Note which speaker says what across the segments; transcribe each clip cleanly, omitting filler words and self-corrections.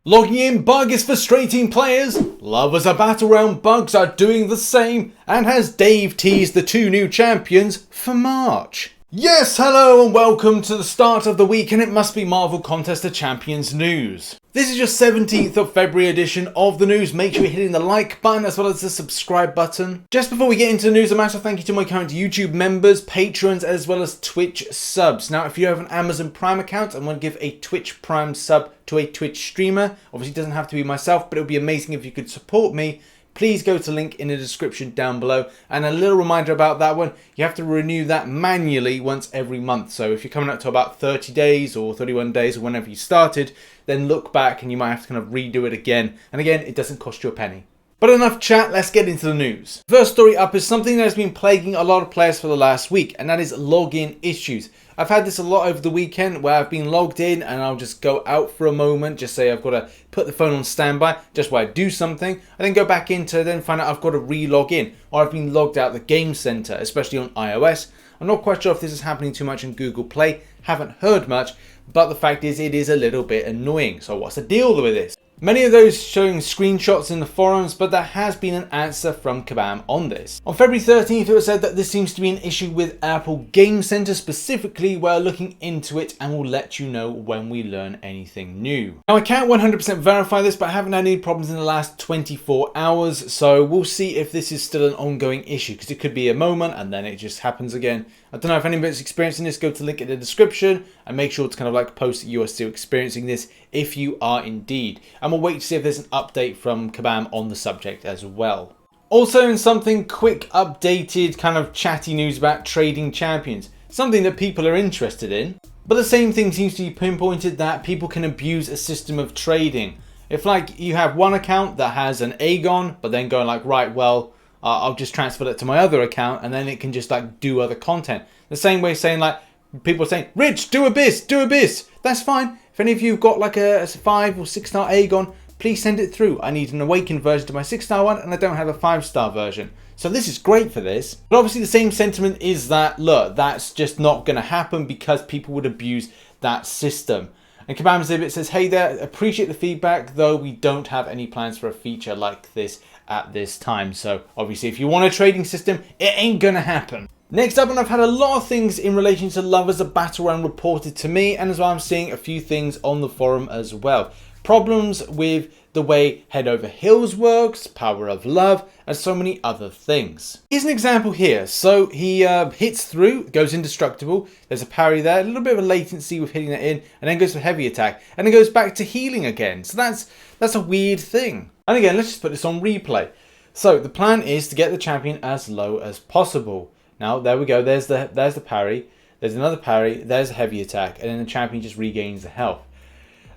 Speaker 1: Logging in bug is frustrating players, lovers of Battlerealm bugs are doing the same, and has Dave teased the two new champions for March? Yes, hello and welcome to the start of the week, and it must be Marvel Contest of Champions news. This is your 17th of February edition of the news. Make sure you're hitting the like button as well as the subscribe button. Just before we get into the news, a massive thank you to my current YouTube members, patrons, as well as Twitch subs. Now, if you have an Amazon Prime account and want to give a Twitch Prime sub to a Twitch streamer, obviously it doesn't have to be myself, but it would be amazing if you could support me. Please go to the link in the description down below. And a little reminder about that one, you have to renew that manually once every month. So if you're coming up to about 30 days or 31 days or whenever you started, then look back and you might have to kind of redo it again. And again, it doesn't cost you a penny. But enough chat, let's get into the news. First story up is something that has been plaguing a lot of players for the last week, and that is login issues. I've had this a lot over the weekend where I've been logged in and I'll just go out for a moment, just say I've got to put the phone on standby just while I do something, and then go back into then find out I've got to re-log in, or I've been logged out the game center, especially on iOS. I'm not quite sure if this is happening too much on Google Play, haven't heard much, but the fact is it is a little bit annoying. So what's the deal with this? Many of those showing screenshots in the forums, but there has been an answer from Kabam on this. On February 13th, it was said that this seems to be an issue with Apple Game Center specifically. We're looking into it and we'll let you know when we learn anything new. Now, I can't 100% verify this, but I haven't had any problems in the last 24 hours. So we'll see if this is still an ongoing issue, because it could be a moment and then it just happens again. I don't know if anybody's experiencing this. Go to the link in the description and make sure to kind of like post that you are still experiencing this if you are indeed. And we'll wait to see if there's an update from Kabam on the subject as well. Also, in something quick, updated, kind of chatty news about trading champions, something that people are interested in. But the same thing seems to be pinpointed, that people can abuse a system of trading. If like you have one account that has an Aegon, but then going like, right, well, I'll just transfer it to my other account and then it can just like do other content. The same way saying like, people are saying, Rich, do Abyss, do Abyss. That's fine. If any of you have got like a 5 or 6 star Aegon, please send it through. I need an awakened version to my 6 star one and I don't have a 5 star version. So this is great for this. But obviously the same sentiment is that, look, that's just not going to happen because people would abuse that system. And Kabam Zibit says, hey there, appreciate the feedback, though we don't have any plans for a feature like this at this time. So obviously if you want a trading system, it ain't gonna happen. Next up, and I've had a lot of things in relation to lovers of Battlerealm reported to me, and as well I'm seeing a few things on the forum as well. Problems with the way Head Over Heels works, Power of Love, and so many other things. Here's an example here. So he hits through, goes indestructible, there's a parry there, a little bit of a latency with hitting that in, and then goes for heavy attack, and then goes back to healing again. So that's a weird thing. And again, let's just put this on replay. So the plan is to get the champion as low as possible. Now there we go, there's the parry, there's another parry, there's a heavy attack, and then the champion just regains the health.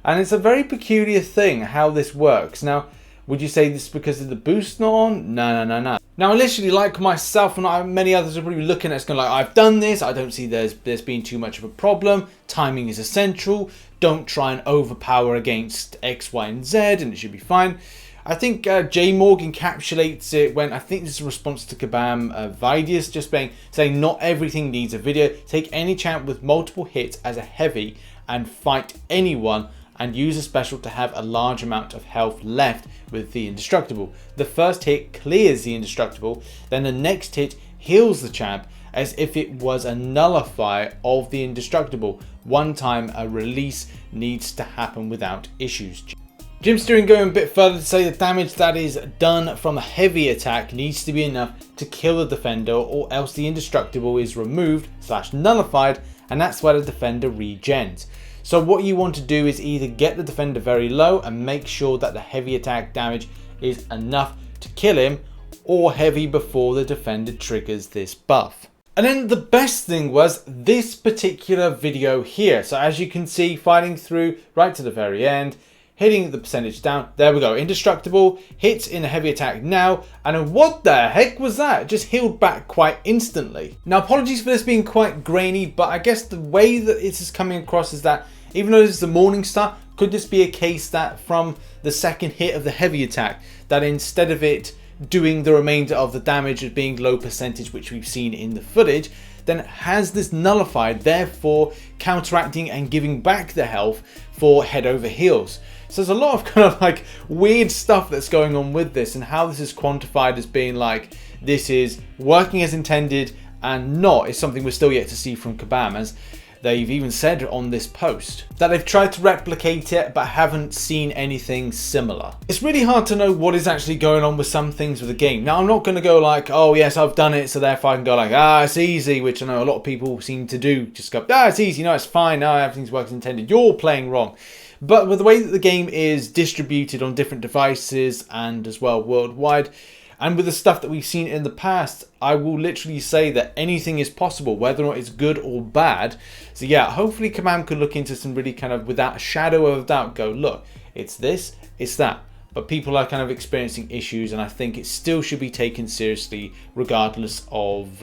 Speaker 1: And it's a very peculiar thing how this works. Now, would you say this is because of the boost not on? No. Now, initially, like myself and many others are probably looking at it going like, I've done this, I don't see there's been too much of a problem, timing is essential, don't try and overpower against X, Y, and Z, and it should be fine. I think J Morg encapsulates it when, I think this is a response to Kabam Vidius, just saying not everything needs a video, take any champ with multiple hits as a heavy and fight anyone, and use a special to have a large amount of health left with the indestructible. The first hit clears the indestructible, then the next hit heals the champ as if it was a nullifier of the indestructible. One time a release needs to happen without issues. Jim Steering going a bit further to say the damage that is done from a heavy attack needs to be enough to kill the defender, or else the indestructible is removed / nullified, and that's where the defender regens. So what you want to do is either get the defender very low and make sure that the heavy attack damage is enough to kill him, or heavy before the defender triggers this buff. And then the best thing was this particular video here. So as you can see, fighting through right to the very end, hitting the percentage down. There we go, indestructible, hits in a heavy attack now, and then what the heck was that? It just healed back quite instantly. Now apologies for this being quite grainy, but I guess the way that it is coming across is that even though this is the Morningstar, could this be a case that from the second hit of the heavy attack, that instead of it doing the remainder of the damage as being low percentage, which we've seen in the footage, then has this nullified, therefore counteracting and giving back the health for Head Over Heels. So there's a lot of kind of like weird stuff that's going on with this, and how this is quantified as being like this is working as intended and not is something we're still yet to see from Kabam, as they've even said on this post that they've tried to replicate it but haven't seen anything similar. It's really hard to know what is actually going on with some things with the game. Now, I'm not going to go like, oh yes, I've done it, so therefore I can go like, it's easy, which I know a lot of people seem to do. Just go, it's easy, no, it's fine, no, everything's working as intended, you're playing wrong. But with the way that the game is distributed on different devices and as well worldwide, and with the stuff that we've seen in the past, I will literally say that anything is possible, whether or not it's good or bad. So yeah, hopefully Kabam could look into some really kind of, without a shadow of a doubt, go, look, it's this, it's that. But people are kind of experiencing issues, and I think it still should be taken seriously regardless of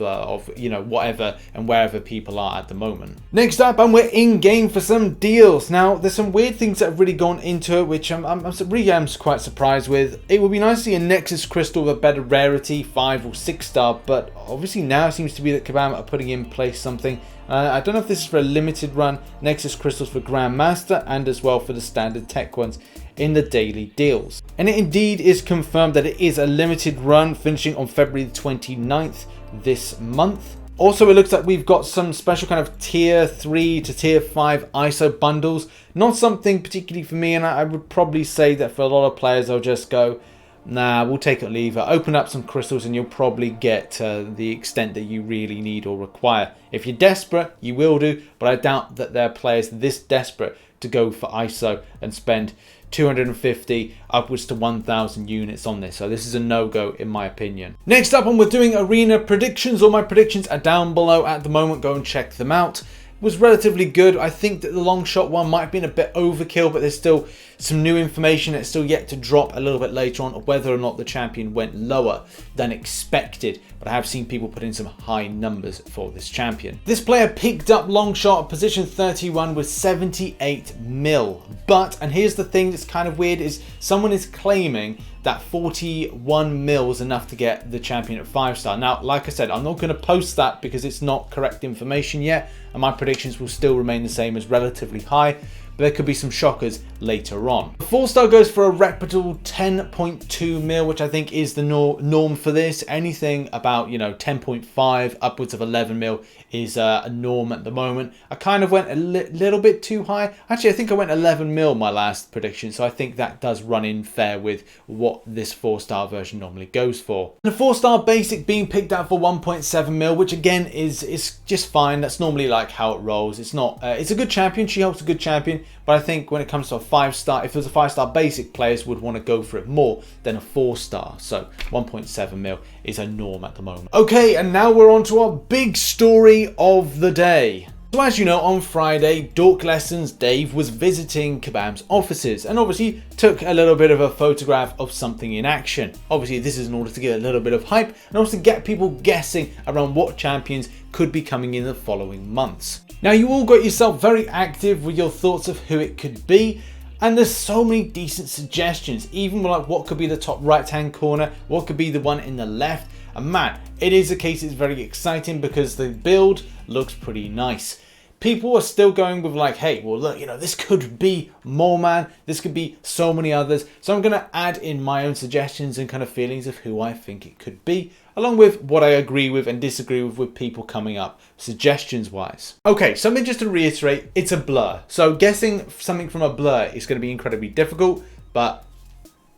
Speaker 1: you know, whatever and wherever people are at the moment. Next up, and we're in game for some deals. Now, there's some weird things that have really gone into it, which I'm really quite surprised with. It would be nice to see a Nexus Crystal with a better rarity, 5 or 6 star, but obviously now it seems to be that Kabam are putting in place something. I don't know if this is for a limited run, Nexus Crystals for Grandmaster, and as well for the standard tech ones in the daily deals. And it indeed is confirmed that it is a limited run finishing on February the 29th this month. Also, it looks like we've got some special kind of tier 3 to tier 5 ISO bundles. Not something particularly for me, and I would probably say that for a lot of players they'll just go, nah, we'll take it or leave it. Open up some crystals and you'll probably get the extent that you really need or require. If you're desperate, you will do, but I doubt that there are players this desperate to go for ISO and spend 250 upwards to 1,000 units on this. So this is a no-go in my opinion. Next up, and we're doing arena predictions. All my predictions are down below at the moment. Go and check them out. Was relatively good. I think that the Longshot one might have been a bit overkill, but there's still some new information that's still yet to drop a little bit later on, whether or not the champion went lower than expected. But I have seen people put in some high numbers for this champion. This player picked up Longshot at position 31 with 78 mil. But, and here's the thing that's kind of weird, is someone is claiming that 41 mil is enough to get the champion at 5 star. Now, like I said, I'm not going to post that because it's not correct information yet, and my predictions will still remain the same as relatively high, but there could be some shockers later on. The 4 star goes for a reputable 10.2 mil, which I think is the norm for this. Anything about, you know, 10.5 upwards of 11 mil is a norm at the moment. I kind of went a little bit too high. Actually, I think I went 11 mil my last prediction, so I think that does run in fair with what this 4 star version normally goes for. And the 4 star basic being picked out for 1.7 mil, which again is just fine. That's normally like how it rolls. It's not. It's a good champion. She helps a good champion, but I think when it comes to a 5 star, if there's a 5 star basic, players would want to go for it more than a 4 star. So 1.7 mil is a norm at the moment. Okay, and now we're on to our big story of the day. So as you know, on Friday, Dork Lessons Dave was visiting Kabam's offices and obviously took a little bit of a photograph of something in action. Obviously, this is in order to get a little bit of hype and also get people guessing around what champions could be coming in the following months. Now, you all got yourself very active with your thoughts of who it could be, and there's so many decent suggestions, even like what could be the top right hand corner, what could be the one in the left. And man, it is a case it's very exciting because the build looks pretty nice. People are still going with like, hey, well look, you know, this could be Mole Man, this could be so many others. So I'm going to add in my own suggestions and kind of feelings of who I think it could be, along with what I agree with and disagree with people coming up, suggestions wise. Okay, something just to reiterate, it's a blur. So guessing something from a blur is going to be incredibly difficult, but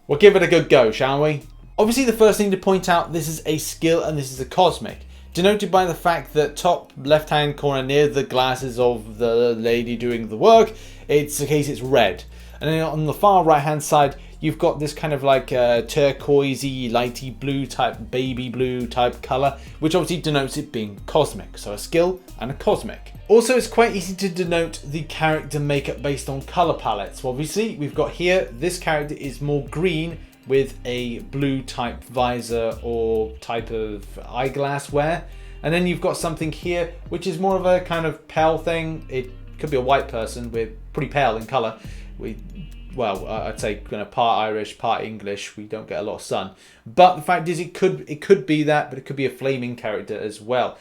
Speaker 1: we'll give it a good go, shall we? Obviously, the first thing to point out, this is a skill and this is a cosmic, denoted by the fact that top left hand corner near the glasses of the lady doing the work, it's the case it's red. And then on the far right hand side, you've got this kind of like turquoisey, lighty blue type, baby blue type color, which obviously denotes it being cosmic. So a skill and a cosmic. Also, it's quite easy to denote the character makeup based on color palettes. So obviously, we've got here, this character is more green with a blue type visor or type of eyeglass wear. And then you've got something here, which is more of a kind of pale thing. It could be a white person with pretty pale in color. Well, I'd say kind of part Irish, part English. We don't get a lot of sun. But the fact is, it could be that, but it could be a flaming character as well.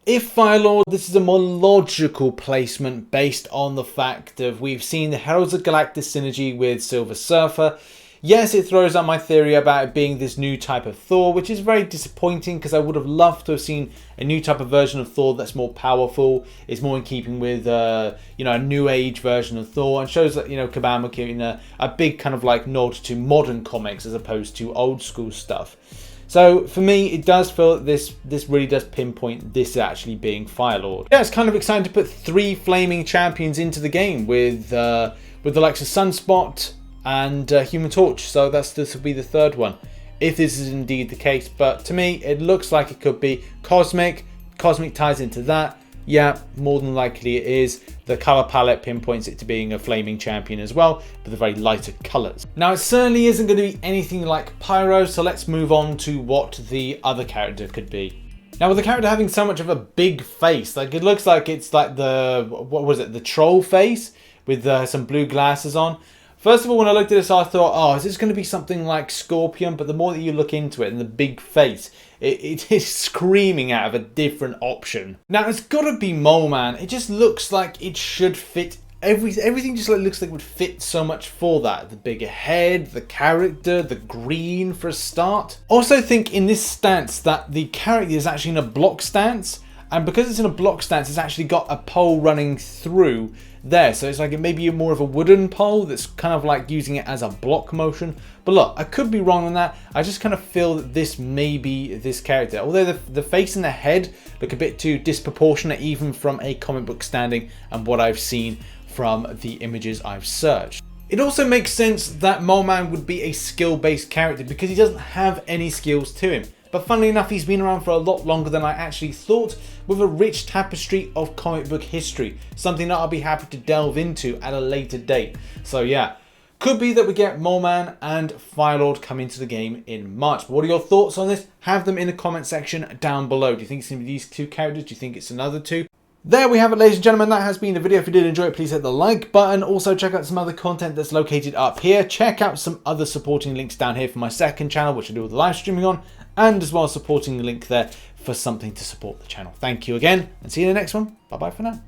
Speaker 1: If Firelord, this is a more logical placement based on the fact that we've seen the Heralds of Galactus synergy with Silver Surfer. Yes, it throws out my theory about it being this new type of Thor, which is very disappointing because I would have loved to have seen a new type of version of Thor that's more powerful. It's more in keeping with, you know, a new age version of Thor, and shows that, you know, Kabam giving a big kind of like nod to modern comics as opposed to old school stuff. So for me, it does feel that this really does pinpoint this actually being Firelord. Yeah, it's kind of exciting to put 3 flaming champions into the game with the likes of Sunspot and Human Torch. So this will be the 3rd one, if this is indeed the case. But to me, it looks like it could be Cosmic. Cosmic ties into that. Yeah, more than likely it is. The color palette pinpoints it to being a flaming champion as well, but the very lighter colors. Now, it certainly isn't going to be anything like Pyro, so let's move on to what the other character could be. Now, with the character having so much of a big face, like it looks like it's like the, what was it, the troll face with some blue glasses on. First of all, when I looked at this, I thought, oh, is this going to be something like Scorpion? But the more that you look into it and the big face, it is screaming out of a different option. Now, it's got to be Mole Man. It just looks like it should fit. Everything just looks like it would fit so much for that. The bigger head, the character, the green for a start. Also think in this stance that the character is actually in a block stance. And because it's in a block stance, it's actually got a pole running through there. So it's like it may be more of a wooden pole that's kind of like using it as a block motion. But look, I could be wrong on that. I just kind of feel that this may be this character. Although the face and the head look a bit too disproportionate, even from a comic book standing and what I've seen from the images I've searched. It also makes sense that Mole Man would be a skill-based character because he doesn't have any skills to him. But funnily enough, he's been around for a lot longer than I actually thought, with a rich tapestry of comic book history, something that I'll be happy to delve into at a later date. So yeah, could be that we get Mole Man and Firelord come into the game in March. But what are your thoughts on this? Have them in the comment section down below. Do you think it's going to be these 2 characters? Do you think it's another 2? There we have it, ladies and gentlemen. That has been the video. If you did enjoy it, please hit the like button. Also, check out some other content that's located up here. Check out some other supporting links down here for my 2nd channel, which I do all the live streaming on, and as well as supporting the link there for something to support the channel. Thank you again, and see you in the next one. Bye-bye for now.